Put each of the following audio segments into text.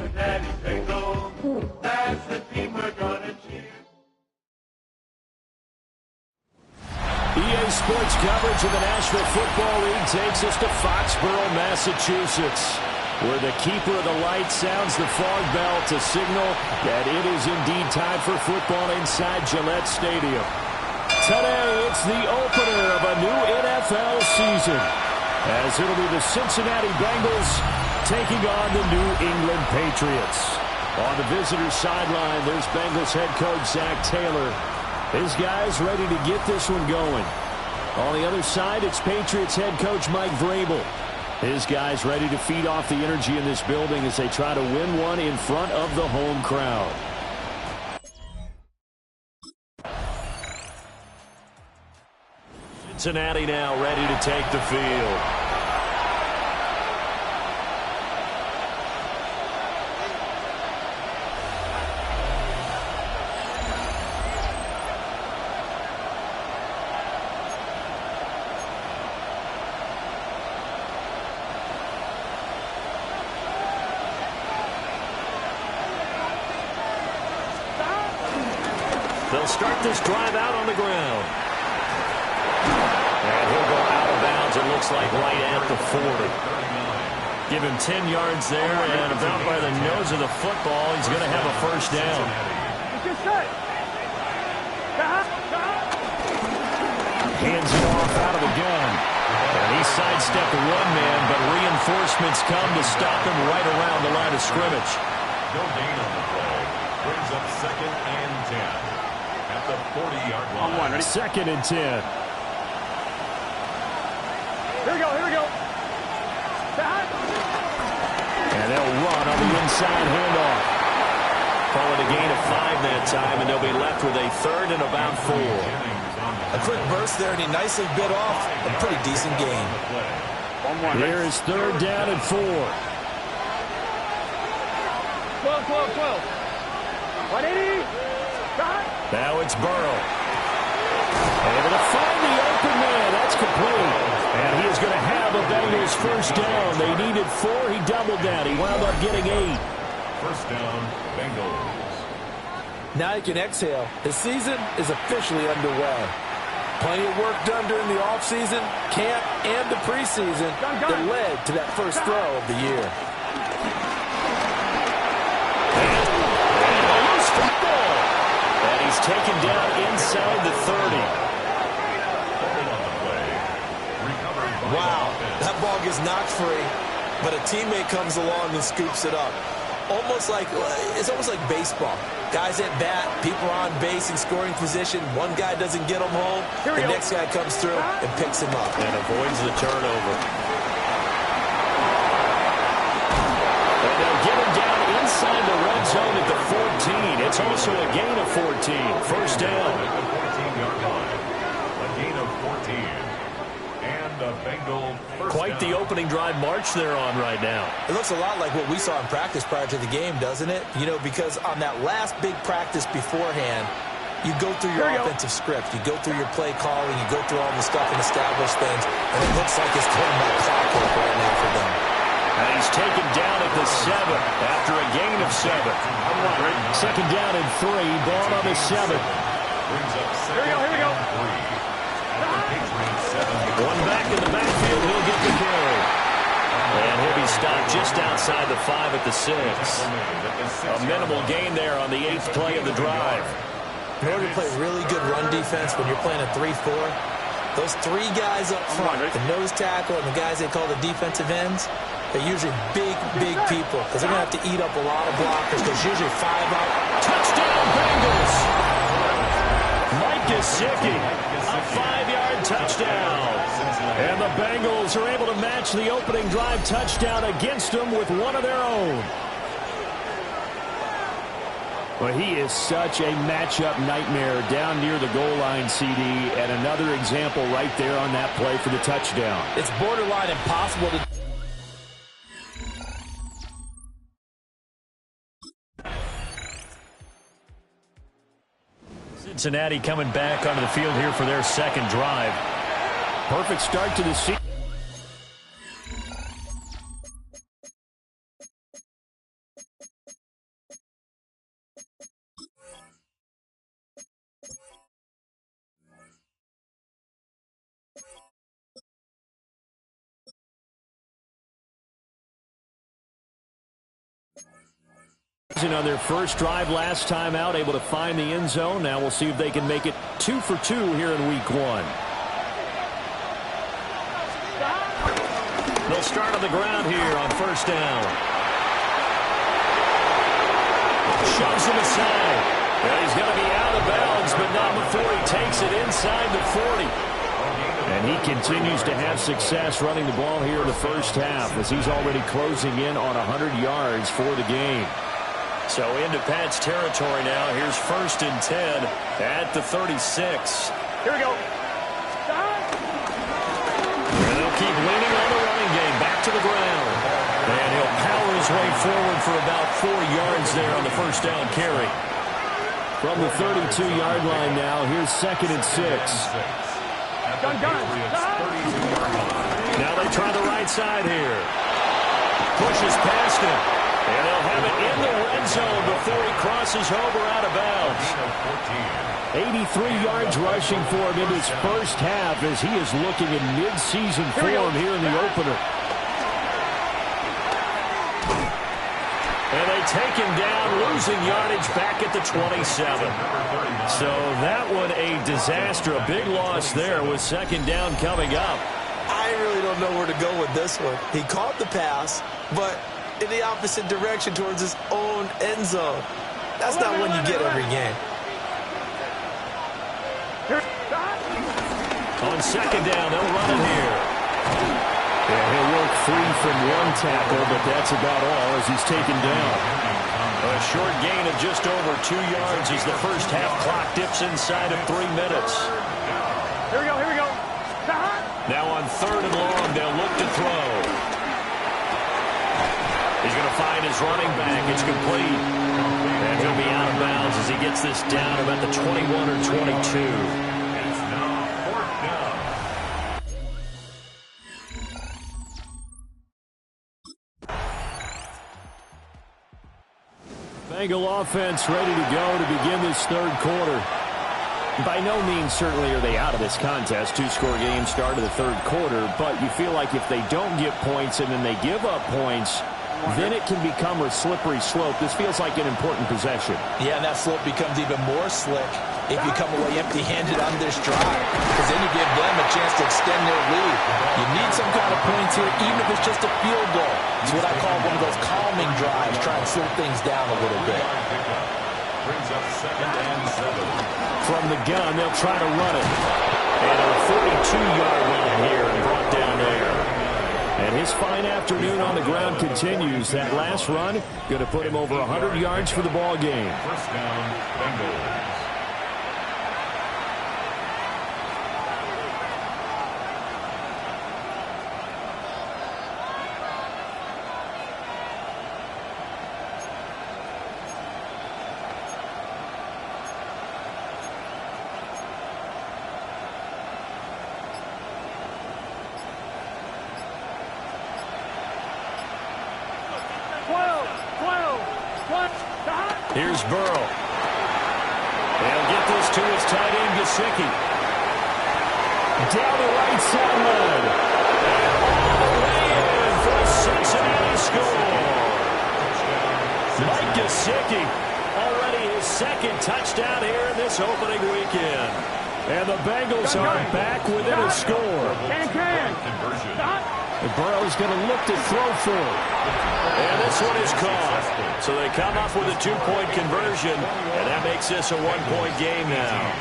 Cincinnati Bengals. That's the team we're gonna cheer. EA Sports coverage of the National Football League takes us to Foxborough, Massachusetts, where the keeper of the light sounds the fog bell to signal that it is indeed time for football inside Gillette Stadium. Today, it's the opener of a new NFL season, as it'll be the Cincinnati Bengals taking on the New England Patriots. On the visitor's sideline, there's Bengals head coach Zach Taylor. His guys ready to get this one going. On the other side, it's Patriots head coach Mike Vrabel. His guys ready to feed off the energy in this building as they try to win one in front of the home crowd. Cincinnati now ready to take the field. They'll start this drive out on the ground. And he'll go out of bounds, it looks like right at the 40. Give him 10 yards there, and about by the nose of the football, he's going to have a first down. Hands it off out of the gun. And he sidestepped one man, but reinforcements come to stop him right around the line of scrimmage. No gain on the play. Brings up 2nd and 10. At the 40-yard line. Second and 10. Here we go, here we go. And they'll run on the inside handoff. Call it a gain of 5 that time, and they'll be left with a 3rd and about 4. A quick burst there, and he nicely bit off a pretty decent gain. Here is 3rd down and 4. 12. 180. Now it's Burrow. Able to find the open man. That's complete. And he is going to have a Bengals first down. They needed 4. He doubled that. He wound up getting 8. First down, Bengals. Now you can exhale. The season is officially underway. Plenty of work done during the offseason, camp, and the preseason that led to that first throw of the year. And he's taken down inside the 30. Wow, that ball gets knocked free, but a teammate comes along and scoops it up. It's almost like baseball. Guys at bat, people are on base in scoring position. One guy doesn't get him home. The next guy comes through and picks him up. And avoids the turnover. And they'll get him down inside the red zone at the 14. It's also a gain of 14. First down. At the 14-yard line. A gain of 14. And a Bengal first Quite down. the opening drive march they're on right now. It looks a lot like what we saw in practice prior to the game, doesn't it? You know, because on that last big practice beforehand, you go through your offensive script. You go through your play calling. You go through all the stuff and establish things. And it looks like it's going by clockwork right now for them. And he's taken down at the 7 after a gain of 7. Second down and 3. Ball on the 7. Brings up Here we go. 3. Patriots 7. One back in the backfield. He'll get the carry. And he'll be stopped just outside the 5 at the 6. A minimal gain there on the 8th play of the drive. In order to play really good run defense when you're playing a 3-4, those 3 guys up front, the nose tackle and the guys they call the defensive ends, they're usually big people because they're going to have to eat up a lot of blockers. There's usually 5 up. Touchdown, Bengals! Mike Gesicki, a 5-yard touchdown. And the Bengals are able to match the opening drive touchdown against them with one of their own. Well, he is such a matchup nightmare down near the goal line, CD, and another example right there on that play for the touchdown. It's borderline impossible to... Cincinnati coming back onto the field here for their second drive. Perfect start to the season. On their first drive last time out, able to find the end zone. Now we'll see if they can make it 2 for 2 here in week 1. They'll start on the ground here on first down. Shoves him aside. And he's going to be out of bounds, but not before he takes it inside the 40. And he continues to have success running the ball here in the first half as he's already closing in on 100 yards for the game. So into Pat's territory now. Here's 1st and 10 at the 36. Here we go. And they'll keep leaning on the running game. Back to the ground. And he'll power his way forward for about 4 yards there on the first down carry. From the 32-yard line now, here's 2nd and 6. Gun. Now they try the right side here. Pushes past him. And they'll have it in the red zone before he crosses over out of bounds. 83 yards rushing for him in his first half as he is looking in mid-season form here in the opener. And they take him down, losing yardage back at the 27. So that one a disaster, a big loss there with 2nd down coming up. I really don't know where to go with this one. He caught the pass, but in the opposite direction towards his own end zone. That's not one you get every game. On 2nd down, they'll run it here. Yeah, he'll work free from one tackle, but that's about all as he's taken down. A short gain of just over 2 yards as the first half clock dips inside of 3 minutes. Here we go. Now on 3rd and long, they'll look to throw. He's going to find his running back. It's complete. And he'll be out of bounds as he gets this down about the 21 or 22. It's now 4th down. Bengal offense ready to go to begin this 3rd quarter. By no means certainly are they out of this contest. 2-score game start of the 3rd quarter, but you feel like if they don't get points and then they give up points, then it can become a slippery slope. This feels like an important possession. Yeah, and that slope becomes even more slick if you come away empty-handed on this drive, because then you give them a chance to extend their lead. You need some kind of points here, even if it's just a field goal. It's what I call one of those calming drives, try and slow things down a little bit. Brings up 2nd and 7. From the gun, they'll try to run it. And a 42-yard line here and brought down there. And his fine afternoon on the ground continues. That last run going to put him over 100 yards for the ball game. 1st down, Bengals. Here's Burrow. They'll get this to his tight end, Gesicki. Down the right sideline. And all the way in for a Cincinnati score. Mike Gesicki, already his 2nd touchdown here in this opening weekend. And the Bengals are back within a score. And Burrow's going to look to throw for it. And this one is caught. So they come up with a 2-point conversion, and that makes this a 1-point game now.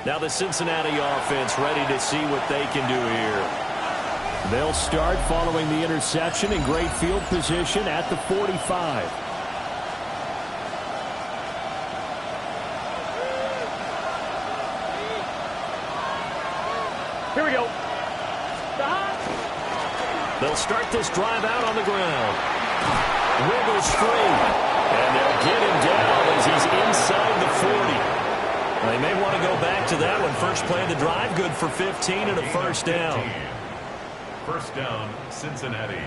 Now the Cincinnati offense ready to see what they can do here. They'll start following the interception in great field position at the 45. Here we go. They'll start this drive out on the ground. Wiggles free. And they'll get him down as he's inside the 40. They may want to go back to that one. First play of the drive, good for 15 and a first down. 1st down, Cincinnati.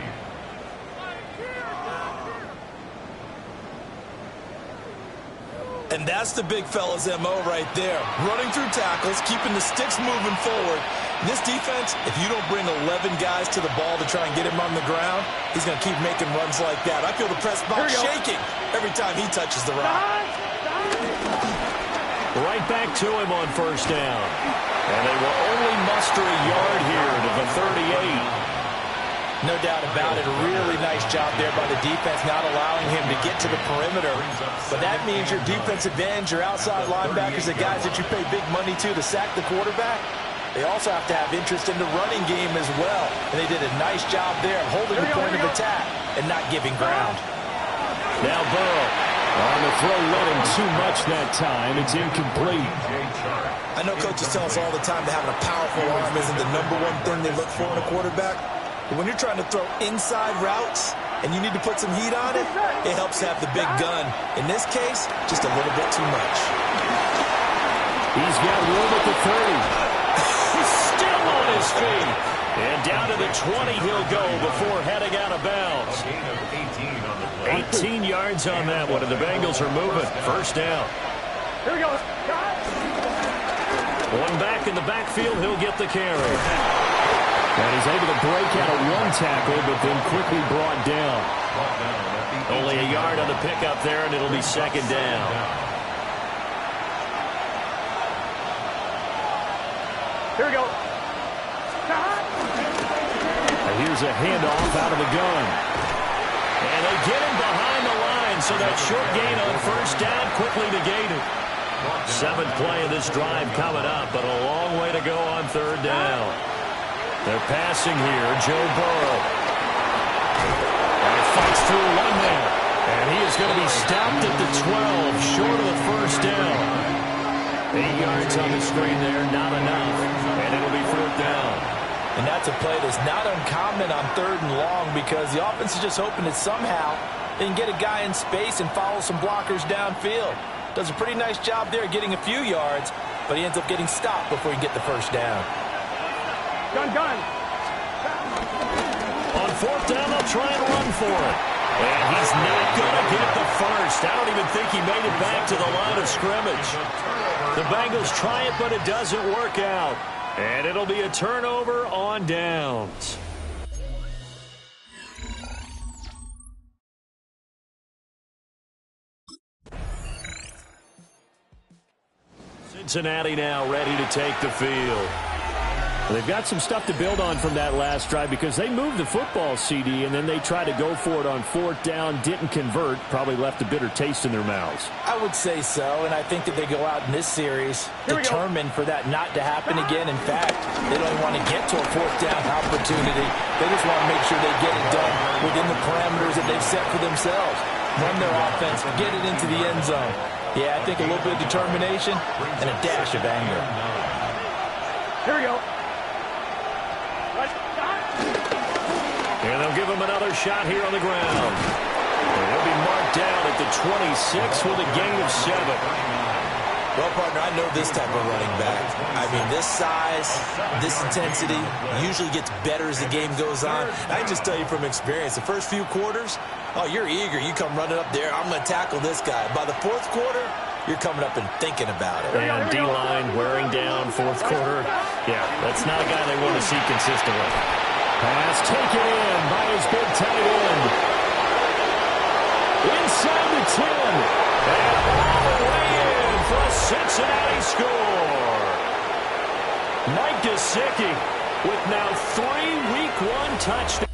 And And that's the big fella's MO right there. Running through tackles, keeping the sticks moving forward. This defense, if you don't bring 11 guys to the ball to try and get him on the ground, he's going to keep making runs like that. I feel the press box shaking every time he touches the rock. Right back to him on first down. And they will only muster a yard here to the 38. No doubt about it. A really nice job there by the defense, not allowing him to get to the perimeter. But that means your defensive ends, your outside linebackers, the guys that you pay big money to sack the quarterback, they also have to have interest in the running game as well. And they did a nice job there of holding the point of attack and not giving ground. Now Burrow on the throw, running too much that time. It's incomplete. I know coaches tell us all the time that having a powerful arm isn't the #1 thing they look for in a quarterback. But when you're trying to throw inside routes and you need to put some heat on it, it helps to have the big gun. In this case, just a little bit too much. He's got room at the 30. He's still on his feet. And down to the 20 he'll go before heading out of bounds. 18 yards on that one, and the Bengals are moving. First down. Here we go. One back in the backfield, he'll get the carry. And he's able to break out of one tackle, but then quickly brought down. Only a yard on the pickup there, and it'll be second down. Here we go. Here's a handoff out of the gun. And they get him behind the line, so that short gain on first down quickly negated. 7th play of this drive coming up, but a long way to go on third down. They're passing here, Joe Burrow. And he fights through one there. And he is going to be stopped at the 12, short of the first down. 8 yards on the screen there, not enough. And it'll be 4th down. And that's a play that's not uncommon on 3rd and long because the offense is just hoping that somehow they can get a guy in space and follow some blockers downfield. Does a pretty nice job there getting a few yards, but he ends up getting stopped before he can get the first down. Gun. On 4th down, they'll try and run for it. And he's not going to get the first. I don't even think he made it back to the line of scrimmage. The Bengals try it, but it doesn't work out. And it'll be a turnover on downs. Cincinnati now ready to take the field. They've got some stuff to build on from that last drive because they moved the football, CD, and then they tried to go for it on 4th down, didn't convert, probably left a bitter taste in their mouths. I would say so, and I think that they go out in this series determined for that not to happen again. In fact, they don't want to get to a 4th down opportunity. They just want to make sure they get it done within the parameters that they've set for themselves. Run their offense, get it into the end zone. Yeah, I think a little bit of determination and a dash of anger. Here we go. And they'll give him another shot here on the ground. And he'll be marked down at the 26 with a gain of 7. Well, partner, I know this type of running back. I mean, this size, this intensity usually gets better as the game goes on. I can just tell you from experience, the first few quarters, oh, you're eager. You come running up there, I'm going to tackle this guy. By the 4th quarter, you're coming up and thinking about it. And D-line wearing down 4th quarter. Yeah, that's not a guy they want to see consistently. Pass taken in by his big tight end. Inside the 10. And all the way in for a Cincinnati score. Mike Gesicki with now 3 Week 1 touchdowns.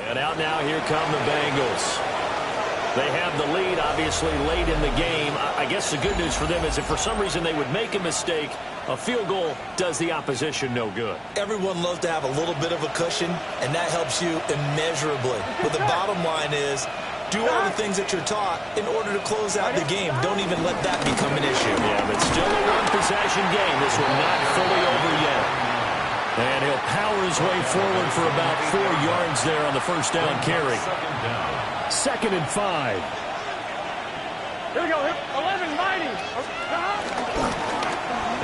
And out now, here come the Bengals. They have the lead, obviously, late in the game. I guess the good news for them is if for some reason they would make a mistake, a field goal does the opposition no good. Everyone loves to have a little bit of a cushion, and that helps you immeasurably. But the bottom line is, do all the things that you're taught in order to close out the game. Don't even let that become an issue. Yeah, but still a one-possession game. This one not fully over yet. And he'll power his way forward for about 4 yards there on the first down carry. 2nd and 5. Here we go. 11, 90.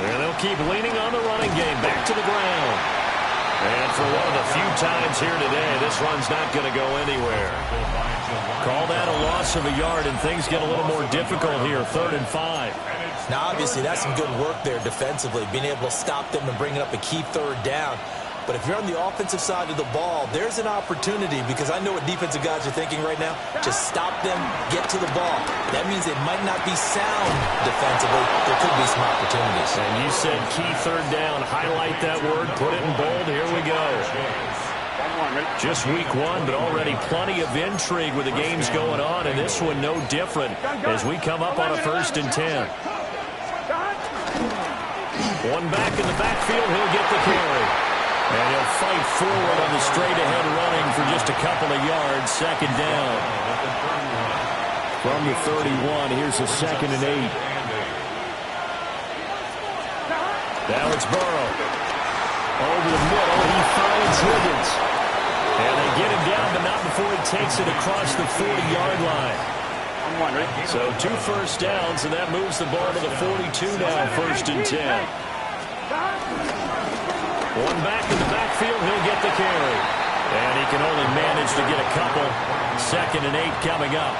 And they'll keep leaning on the running game. Back to the ground. And for one of the few times here today, this run's not going to go anywhere. Call that a loss of a yard, and things get a little more difficult here, 3rd and 5. Now, obviously, that's some good work there defensively, being able to stop them and bringing up a key 3rd down. But if you're on the offensive side of the ball, there's an opportunity, because I know what defensive guys are thinking right now. Just stop them, get to the ball. That means they might not be sound defensively. There could be some opportunities. And you said key 3rd down. Highlight that word. Put it in bold. Here we go. Just week 1, but already plenty of intrigue with the games going on, and this one no different as we come up on a 1st and 10. One back in the backfield. He'll get the carry. And he'll fight forward on the straight-ahead running for just a couple of yards. 2nd down. From the 31, here's a 2nd and 8. Now it's Burrow. Over the middle, he finds Higgins. And they get him down, but not before he takes it across the 40-yard line. So 2 first downs, and that moves the ball to the 42 now, 1st and 10. One back in the backfield, he'll get the carry. And he can only manage to get a couple. 2nd and 8 coming up.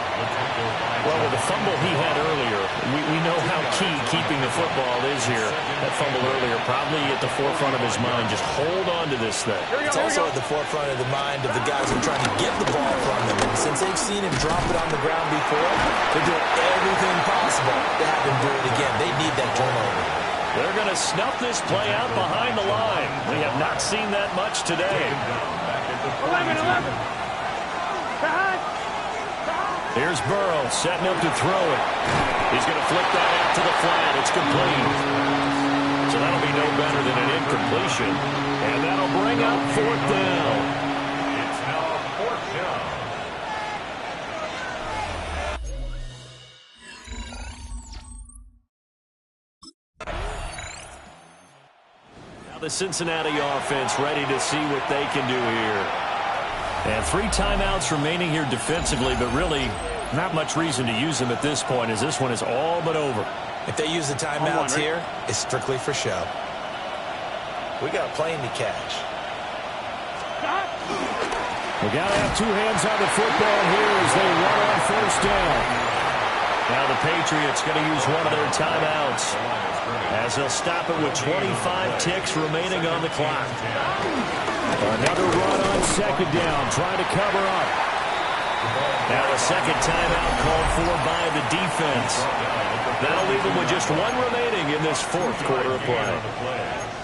Well, with the fumble he had earlier, we know how key keeping the football is here. That fumble earlier probably at the forefront of his mind. Just hold on to this thing. It's also at the forefront of the mind of the guys who are trying to get the ball from him. And since they've seen him drop it on the ground before, they're doing everything possible to have him do it again. They need that turnover. They're going to snuff this play out behind the line. We have not seen that much today. 11. Here's Burrow setting up to throw it. He's going to flip that out to the flat. It's complete. So that'll be no better than an incompletion. And that'll bring up 4th down. It's now 4th down. The Cincinnati offense ready to see what they can do here. And 3 timeouts remaining here defensively, but really not much reason to use them at this point, as this one is all but over. If they use the timeouts here, it's strictly for show. We got a plane to catch. We got to have 2 hands on the football here as they run on 1st down. Now the Patriots going to use one of their timeouts as they'll stop it with 25 ticks remaining on the clock. Another run on 2nd down, trying to cover up. Now a 2nd timeout called for by the defense. That'll leave them with just 1 remaining in this 4th quarter of play.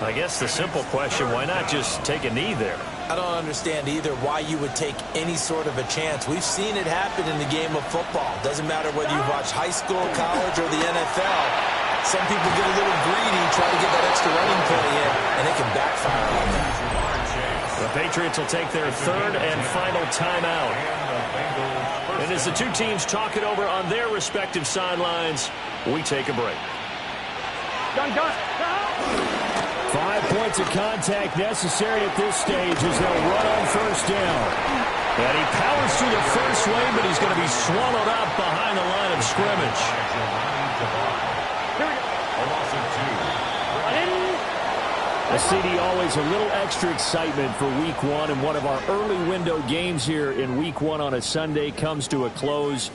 I guess the simple question, why not just take a knee there? I don't understand either why you would take any sort of a chance. We've seen it happen in the game of football. Doesn't matter whether you watch high school, college, or the NFL. Some people get a little greedy, try to get that extra running play in, and it can backfire on them. The Patriots will take their 3rd and final timeout. And as the 2 teams talk it over on their respective sidelines, we take a break. Done. 5 points of contact necessary at this stage as they'll run on 1st down. And he powers through the first wave, but he's going to be swallowed up behind the line of scrimmage. CD, always a little extra excitement for week 1, and one of our early window games here in week 1 on a Sunday comes to a close.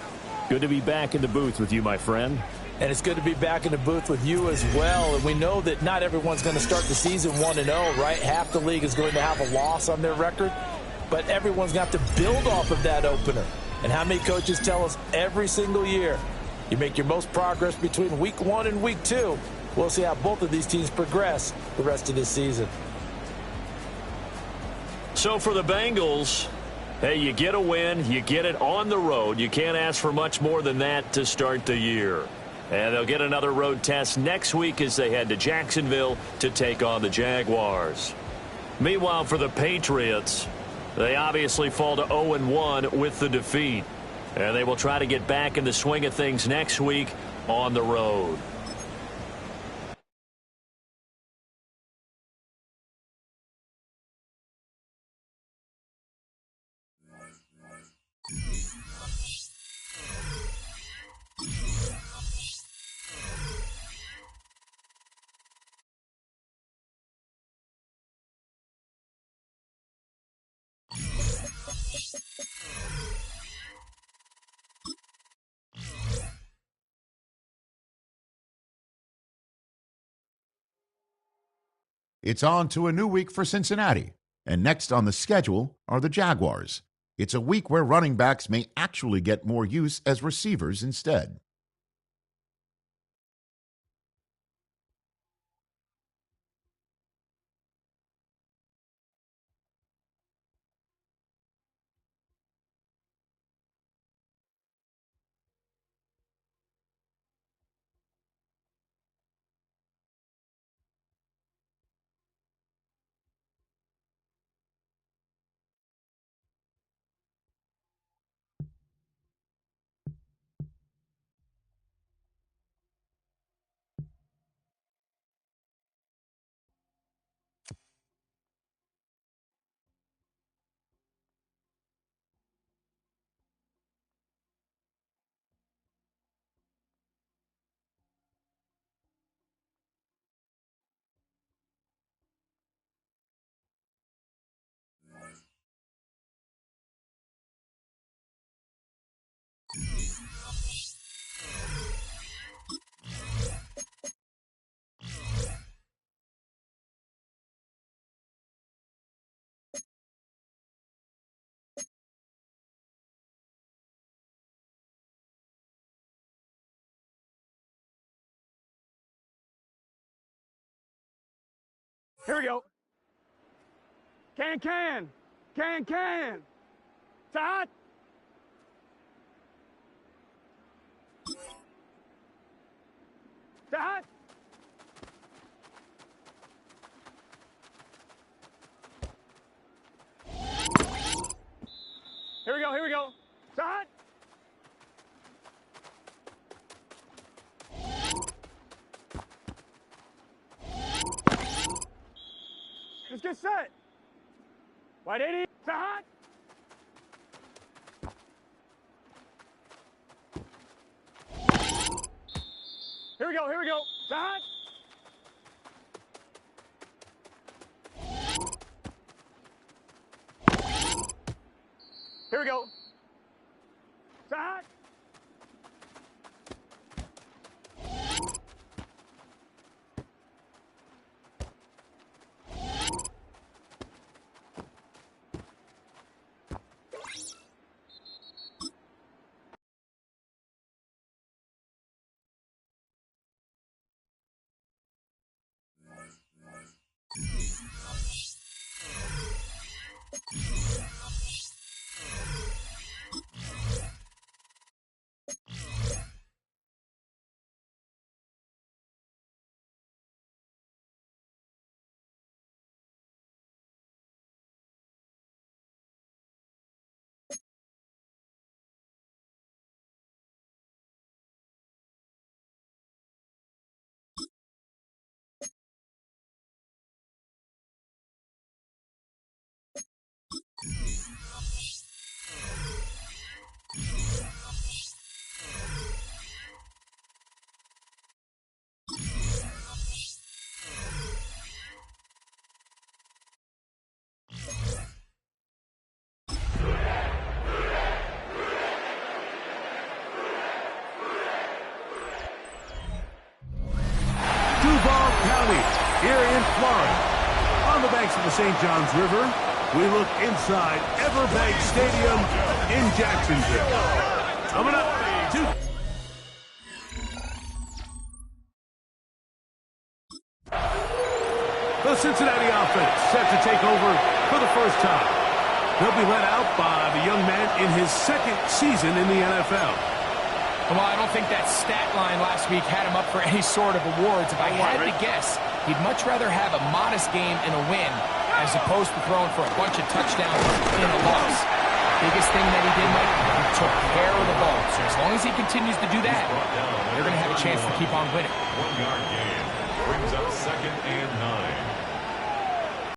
Good to be back in the booth with you, my friend. And it's good to be back in the booth with you as well. And we know that not everyone's going to start the season 1-0, right? Half the league is going to have a loss on their record. But everyone's got to build off of that opener. And how many coaches tell us every single year, you make your most progress between week 1 and week 2. We'll see how both of these teams progress the rest of this season. So for the Bengals, hey, you get a win, you get it on the road. You can't ask for much more than that to start the year. And they'll get another road test next week as they head to Jacksonville to take on the Jaguars. Meanwhile, for the Patriots, they obviously fall to 0-1 with the defeat. And they will try to get back in the swing of things next week on the road. It's on to a new week for Cincinnati, and next on the schedule are the Jaguars. It's a week where running backs may actually get more use as receivers instead. Here we go. Can. Side. Side. Here we go. Side. Let's get set. Wide 80. Side. Here we go. Side. Here we go. Side. Duval County, here in Florida. On the banks of the St. Johns River, we look inside Everbank Stadium in Jacksonville. Coming up, the Cincinnati offense set to take over for the first time. They'll be led out by the young man in his second season in the NFL. Well, I don't think that stat line last week had him up for any sort of awards. If I had to guess, he'd much rather have a modest game and a win as opposed to throwing for a bunch of touchdowns in a loss. Biggest thing that he did, Mike, he took care of the ball. So as long as he continues to do that, they're going to have a chance to keep on winning. 1 yard gain brings up 2nd and 9.